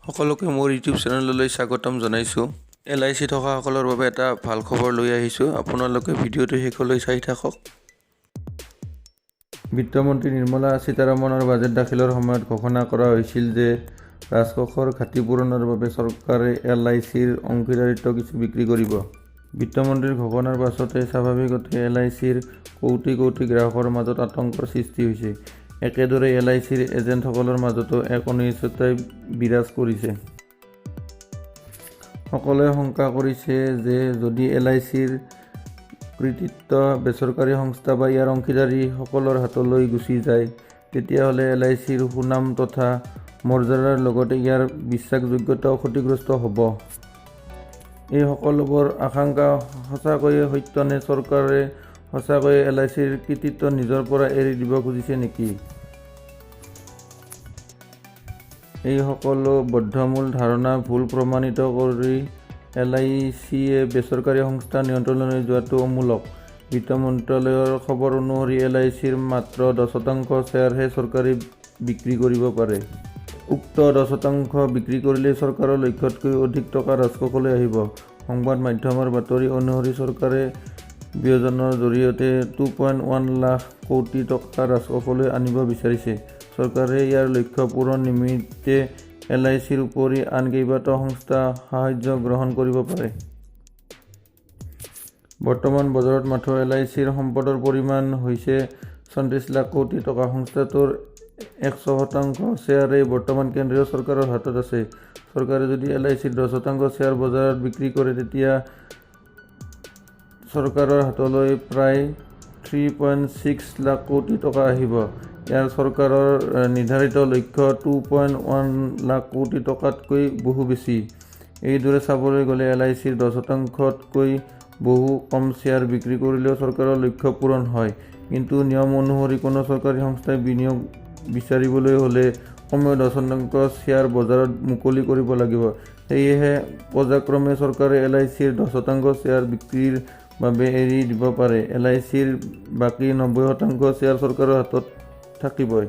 সকলোকে মোৰ ইউটিউব চেনেললৈ স্বাগতম জনাইছোঁ। LIC থকাসকলৰ বাবে এটা ভাল খবৰ লৈ আহিছোঁ। আপোনালোকে ভিডিঅ'টো শেষলৈ চাই থাকক। বিত্তমন্ত্ৰী নিৰ্মলা সীতাৰমণৰ বাজেট দাখিলৰ সময়ত ঘোষণা কৰা হৈছিল যে ৰাজকোষৰ ঘাটি পূৰণৰ বাবে চৰকাৰে LICৰ অংশীদাৰিত্ব কিছু বিক্ৰী কৰিব। বিত্তমন্ত্ৰীৰ ঘোষণাৰ পাছতে স্বাভাৱিকতে LICৰ কোটি কোটি গ্ৰাহকৰ মাজত আতংকৰ সৃষ্টি হৈছে। একেদৰে LICৰ এজেণ্টসকলৰ মাজতো এক অনিশ্চয়তাই বিৰাজ কৰিছে। সকলোৱে শংকা কৰিছে যে যদি LICৰ কৃতিত্ব বেচৰকাৰী সংস্থা বা ইয়াৰ অংশীদাৰীসকলৰ হাতলৈ গুচি যায়, তেতিয়াহ'লে LICৰ সুনাম তথা মৰ্যাদাৰ লগতে ইয়াৰ বিশ্বাসযোগ্যতাও ক্ষতিগ্ৰস্ত হ'ব। এই সকলোবোৰ আশংকা সঁচাকৈয়ে সত্য নে? চৰকাৰে সঁচাকৈয়ে LICৰ কৃতিত্ব নিজৰ পৰা এৰি দিব খুজিছে নেকি? এই সকলো বদ্ধমূল ধাৰণা ভুল প্ৰমাণিত কৰি LICয়ে বেচৰকাৰী সংস্থা নিয়ন্ত্ৰণলৈ যোৱাটো অমূলক। বিত্ত মন্ত্ৰালয়ৰ খবৰ অনুসৰি LICৰ মাত্ৰ 10% শ্বেয়াৰহে চৰকাৰে বিক্ৰী কৰিব পাৰে। উক্ত 10% বিক্ৰী কৰিলে চৰকাৰৰ লক্ষ্যতকৈ অধিক টকা ৰাজকোষলৈ আহিব। সংবাদ মাধ্যমৰ বাতৰি অনুসৰি চৰকাৰে বিয়োজনৰ জৰিয়তে 2.1 লাখ কোটি টকা ৰাজকোষলৈ আনিব বিচাৰিছে। চৰকাৰে ইয়াৰ লক্ষ্য পূৰণ নিমিত্তে LICৰ উপৰি আন কেইবাটাও সংস্থা সাহায্য গ্ৰহণ কৰিব পাৰে। বৰ্তমান বজাৰত মাথোঁ LICৰ সম্পদৰ পৰিমাণ হৈছে 34 লাখ কোটি টকা। সংস্থাটোৰ 100% শ্বেয়াৰেই বৰ্তমান কেন্দ্ৰীয় চৰকাৰৰ হাতত আছে। চৰকাৰে যদি LICৰ 10% শ্বেয়াৰ বজাৰত বিক্ৰী কৰে, তেতিয়া চৰকাৰৰ হাতলৈ প্ৰায় 3.6 লাখ কোটি টকা আহিব। ইয়াৰ চৰকাৰৰ নিৰ্ধাৰিত লক্ষ্য 2.1 লাখ কোটি টকাতকৈ বহু বেছি। এইদৰে চাবলৈ গ'লে LICৰ 10%তকৈ বহু কম শ্বেয়াৰ বিক্ৰী কৰিলেও চৰকাৰৰ লক্ষ্য পূৰণ হয়। কিন্তু নিয়ম অনুসৰি কোনো চৰকাৰী সংস্থাই বিনিয়োগ বিচাৰিবলৈ হ'লে কমেও 10% শ্বেয়াৰ বজাৰত মুকলি কৰিব লাগিব। সেয়েহে পৰ্যায়ক্ৰমে চৰকাৰে LICৰ 10% শ্বেয়াৰ বিক্ৰীৰ বাবে এৰি দিব পাৰে। LICৰ বাকী 90% শ্বেয়াৰ চৰকাৰৰ হাতত থাকিবই।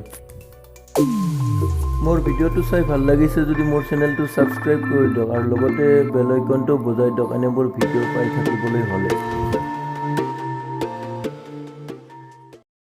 মোৰ ভিডিঅ'টো চাই ভাল লাগিছে যদি মোৰ চেনেলটো ছাবস্ক্ৰাইব কৰি দিয়ক আৰু লগতে বেল আইকনটো বজাই দিয়ক এনেবোৰ ভিডিঅ' পাই থাকিবলৈ হ'লে।